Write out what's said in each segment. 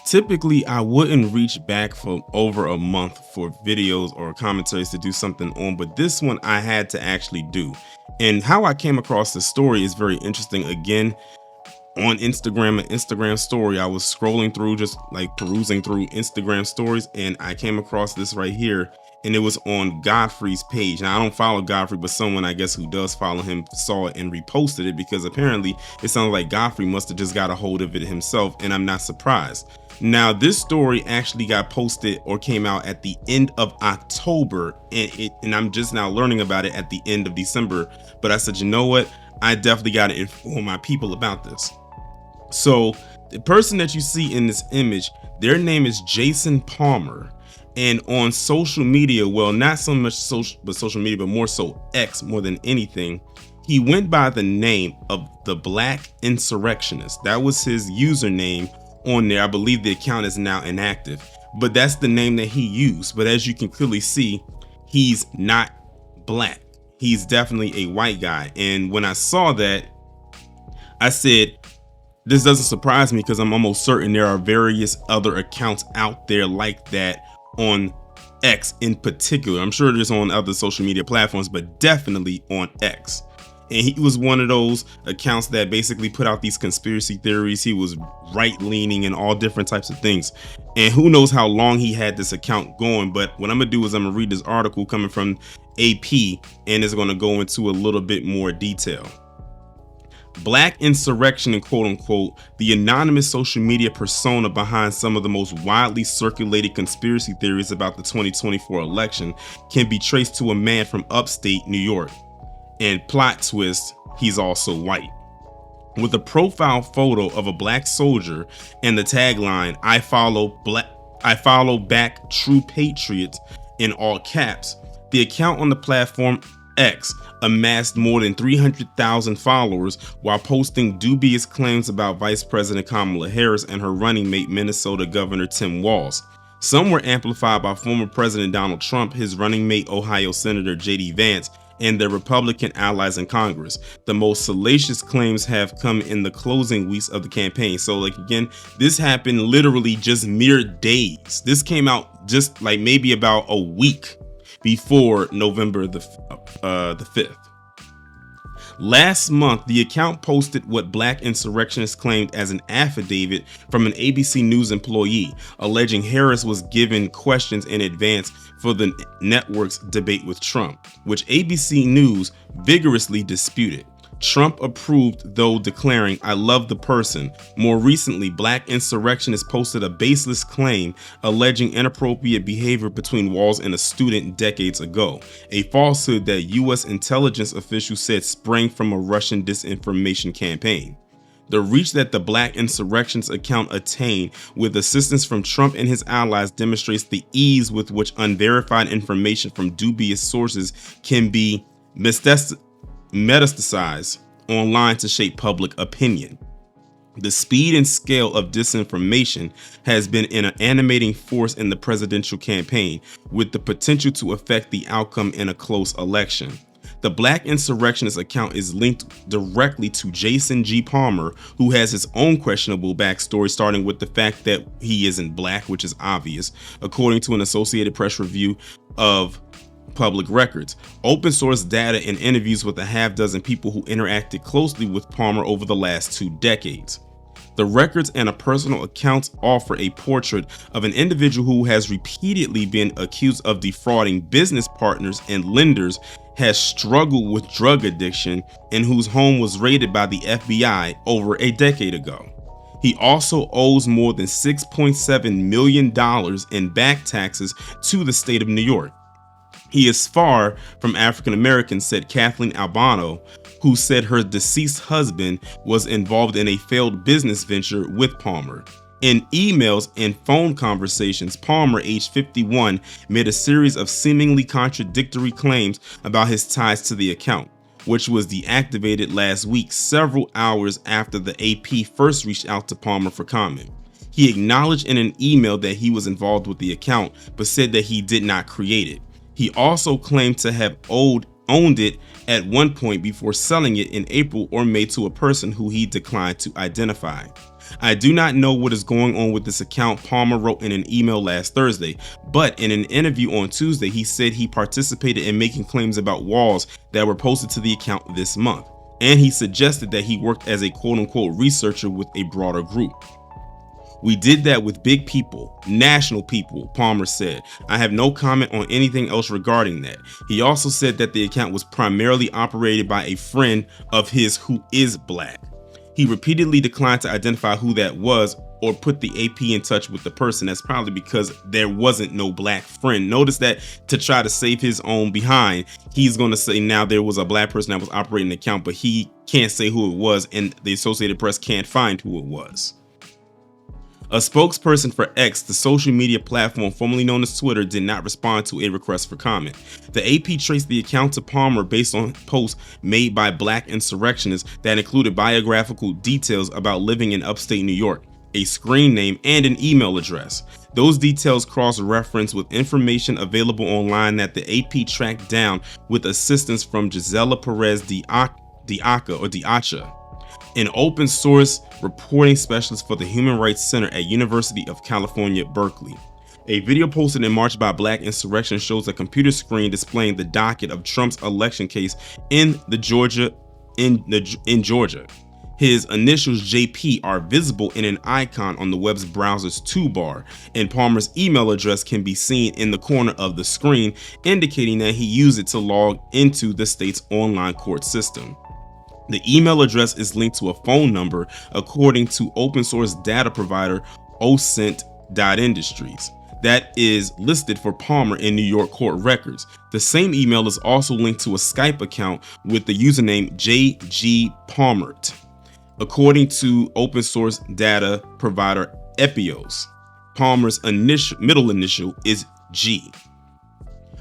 Typically, I wouldn't reach back for over a month for videos or commentaries to do something on, but this one I had to actually do. And how I came across the story is very interesting. Again, on Instagram, an Instagram story, I was scrolling through, just like perusing through Instagram stories, and I came across this right here, and it was on Godfrey's page. Now, I don't follow Godfrey, but someone I guess who does follow him saw it and reposted it, because apparently it sounds like Godfrey must have just got a hold of it himself, and I'm not surprised. Now, this story actually got posted or came out at the end of October, and I'm just now learning about it at the end of December. But I said, you know what? I definitely got to inform my people about this. So the person that you see in this image, their name is Jason Palmer. And on social media, well, not so much social media, but more so X more than anything, he went by the name of the Black Insurrectionist. That was his username on there. I believe the account is now inactive, but that's the name that he used. But as you can clearly see, he's not black. He's definitely a white guy. And when I saw that, I said, this doesn't surprise me, because I'm almost certain there are various other accounts out there like that on X in particular. I'm sure there's on other social media platforms, but definitely on X. And he was one of those accounts that basically put out these conspiracy theories. He was right leaning and all different types of things. And who knows how long he had this account going. But what I'm going to do is I'm going to read this article coming from AP, and it's going to go into a little bit more detail. Black insurrection and quote unquote, the anonymous social media persona behind some of the most widely circulated conspiracy theories about the 2024 election can be traced to a man from upstate New York. And plot twist, he's also white. With a profile photo of a black soldier and the tagline, I follow back true patriots in all caps, the account on the platform X amassed more than 300,000 followers while posting dubious claims about Vice President Kamala Harris and her running mate, Minnesota Governor Tim Walz. Some were amplified by former President Donald Trump, his running mate, Ohio Senator J.D. Vance, and their Republican allies in Congress. The most salacious claims have come in the closing weeks of the campaign. So like, again, this happened literally just mere days. This came out just like maybe about a week before November the 5th. Last month, the account posted what Black insurrectionists claimed as an affidavit from an ABC News employee, alleging Harris was given questions in advance for the network's debate with Trump, which ABC News vigorously disputed. Trump approved, though declaring, I love the person. More recently, Black insurrectionists posted a baseless claim alleging inappropriate behavior between Walz and a student decades ago, a falsehood that U.S. intelligence officials said sprang from a Russian disinformation campaign. The reach that the Black insurrections account attained with assistance from Trump and his allies demonstrates the ease with which unverified information from dubious sources can be metastasized online to shape public opinion. The speed and scale of disinformation has been an animating force in the presidential campaign, with the potential to affect the outcome in a close election. The Black insurrectionist account is linked directly to Jason G. Palmer, who has his own questionable backstory, starting with the fact that he isn't black, which is obvious, according to an Associated Press review of public records, open source data, and interviews with a half dozen people who interacted closely with Palmer over the last 2 decades. The records and a personal accounts offer a portrait of an individual who has repeatedly been accused of defrauding business partners and lenders, has struggled with drug addiction, and whose home was raided by the FBI over a decade ago. He also owes more than $6.7 million in back taxes to the state of New York. He is far from African American, said Kathleen Albano, who said her deceased husband was involved in a failed business venture with Palmer. In emails and phone conversations, Palmer, aged 51, made a series of seemingly contradictory claims about his ties to the account, which was deactivated last week, several hours after the AP first reached out to Palmer for comment. He acknowledged in an email that he was involved with the account, but said that he did not create it. He also claimed to have owned it at one point before selling it in April or May to a person who he declined to identify. I do not know what is going on with this account, Palmer wrote in an email last Thursday, but in an interview on Tuesday, he said he participated in making claims about walls that were posted to the account this month, and he suggested that he worked as a quote-unquote researcher with a broader group. We did that with big people, national people, Palmer said. I have no comment on anything else regarding that. He also said that the account was primarily operated by a friend of his who is black. He repeatedly declined to identify who that was or put the AP in touch with the person. That's probably because there wasn't no black friend. Notice that to try to save his own behind, he's going to say now there was a black person that was operating the account, but he can't say who it was, and the Associated Press can't find who it was. A spokesperson for X, the social media platform formerly known as Twitter, did not respond to a request for comment. The AP traced the account to Palmer based on posts made by black insurrectionists that included biographical details about living in upstate New York, a screen name, and an email address. Those details cross-reference with information available online that the AP tracked down with assistance from Gisela Perez Diacha, an open source reporting specialist for the Human Rights Center at University of California, Berkeley. A video posted in March by Black Insurrection shows a computer screen displaying the docket of Trump's election case in Georgia. His initials JP are visible in an icon on the web's browser's toolbar, and Palmer's email address can be seen in the corner of the screen, indicating that he used it to log into the state's online court system. The email address is linked to a phone number, according to open source data provider ocent.industries, that is listed for Palmer in New York court records. The same email is also linked to a Skype account with the username JG according to open source data provider Epios. Palmer's middle initial is G.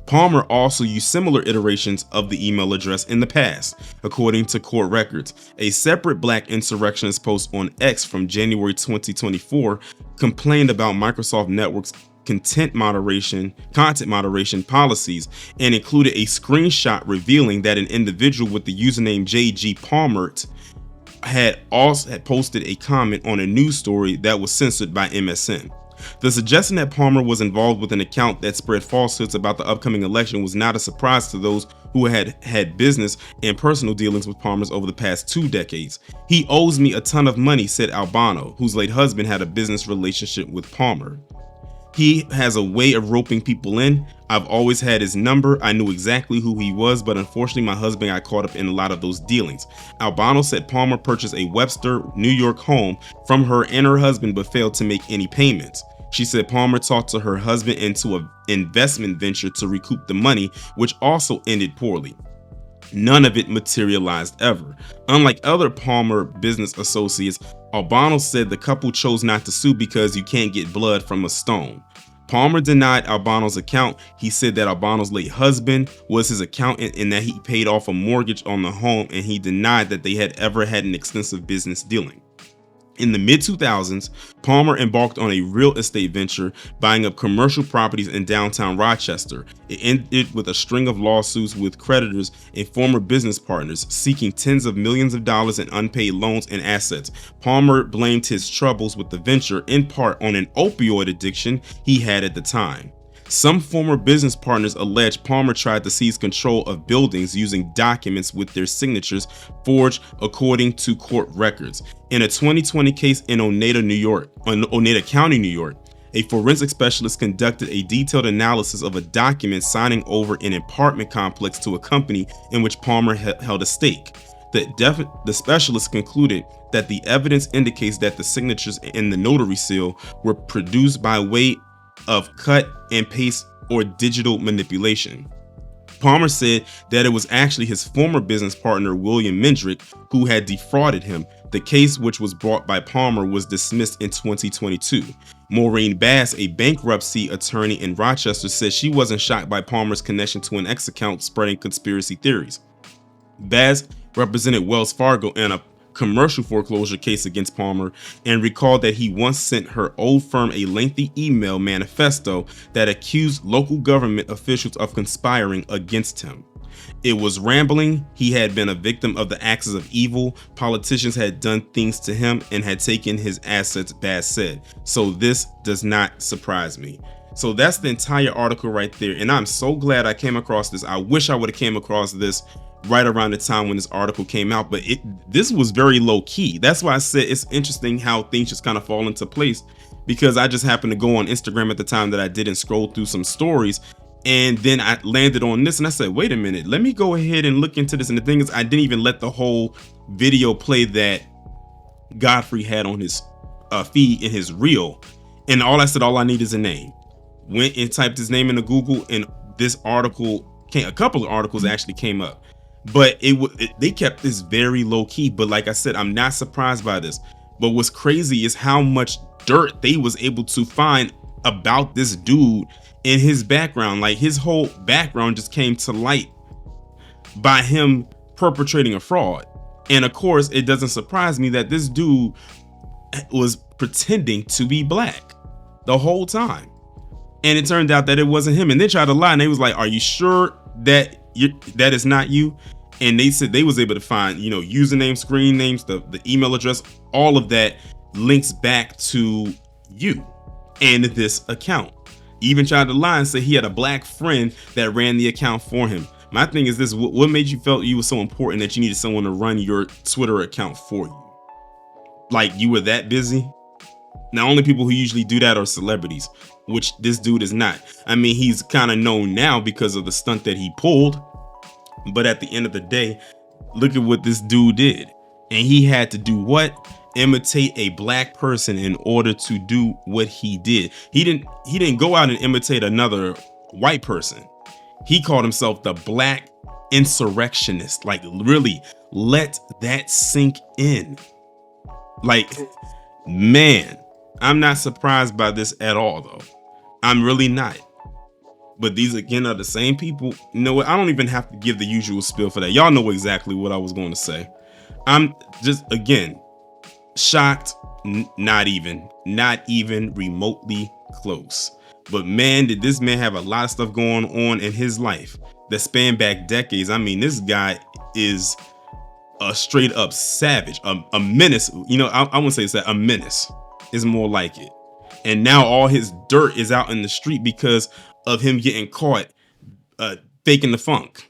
Palmer also used similar iterations of the email address in the past, according to court records. A separate Black insurrectionist post on X from January 2024 complained about Microsoft Network's content moderation policies and included a screenshot revealing that an individual with the username JG Palmert had posted a comment on a news story that was censored by MSN. The suggestion that Palmer was involved with an account that spread falsehoods about the upcoming election was not a surprise to those who had had business and personal dealings with Palmer's over the past 2 decades. He owes me a ton of money, said Albano, whose late husband had a business relationship with Palmer. He has a way of roping people in. I've always had his number. I knew exactly who he was, but unfortunately my husband got caught up in a lot of those dealings. Albano said Palmer purchased a Webster, New York home from her and her husband but failed to make any payments. She said Palmer talked to her husband into an investment venture to recoup the money, which also ended poorly. None of it materialized ever. Unlike other Palmer business associates, Albano said the couple chose not to sue because you can't get blood from a stone. Palmer denied Albano's account. He said that Albano's late husband was his accountant and that he paid off a mortgage on the home, and he denied that they had ever had an extensive business dealing. In the mid-2000s, Palmer embarked on a real estate venture, buying up commercial properties in downtown Rochester. It ended with a string of lawsuits with creditors and former business partners seeking tens of millions of dollars in unpaid loans and assets. Palmer blamed his troubles with the venture in part on an opioid addiction he had at the time. Some former business partners allege Palmer tried to seize control of buildings using documents with their signatures forged, according to court records. In a 2020 case in Oneida County, New York, a forensic specialist conducted a detailed analysis of a document signing over an apartment complex to a company in which Palmer held a stake. The specialist concluded that the evidence indicates that the signatures in the notary seal were produced by way of cut and paste or digital manipulation. Palmer said that it was actually his former business partner, William Mendrick, who had defrauded him. The case, which was brought by Palmer, was dismissed in 2022. Maureen Bass, a bankruptcy attorney in Rochester, said she wasn't shocked by Palmer's connection to an X account spreading conspiracy theories. Bass represented Wells Fargo in a commercial foreclosure case against Palmer and recalled that he once sent her old firm a lengthy email manifesto that accused local government officials of conspiring against him. It was rambling. He had been a victim of the axis of evil. Politicians had done things to him and had taken his assets, Bass said. So this does not surprise me. So that's the entire article right there. And I'm so glad I came across this. I wish I would have came across this right around the time when this article came out, but this was very low key. That's why I said it's interesting how things just kind of fall into place, because I just happened to go on Instagram at the time that I did and scroll through some stories, and then I landed on this and I said, wait a minute, let me go ahead and look into this. And the thing is, I didn't even let the whole video play that Godfrey had on his feed in his reel. And all I need is a name. Went and typed his name into Google, and this article came, a couple of articles actually came up. But they kept this very low key. But like I said, I'm not surprised by this. But what's crazy is how much dirt they was able to find about this dude and his background. Like, his whole background just came to light by him perpetrating a fraud. And of course, it doesn't surprise me that this dude was pretending to be black the whole time. And it turned out that it wasn't him. And they tried to lie, and they was like, are you sure that that is not you? And they said they was able to find, username, screen names, the email address, all of that links back to you and this account. Even tried to lie and say he had a black friend that ran the account for him. My thing is this: what made you felt you were so important that you needed someone to run your Twitter account for you? Like, you were that busy? Now, only people who usually do that are celebrities, which this dude is not. I mean, he's kind of known now because of the stunt that he pulled. But at the end of the day, look at what this dude did. And he had to do what? Imitate a black person in order to do what he did. He didn't go out and imitate another white person. He called himself the black insurrectionist. Like, really, let that sink in. Like, man, I'm not surprised by this at all, though. I'm really not. But these, again, are the same people. You know what? I don't even have to give the usual spiel for that. Y'all know exactly what I was going to say. I'm just, again, shocked. Not even remotely close. But man, did this man have a lot of stuff going on in his life that span back decades. I mean, this guy is a straight up savage, a menace. I wouldn't say it's that. A menace is more like it. And now all his dirt is out in the street because of him getting caught faking the funk.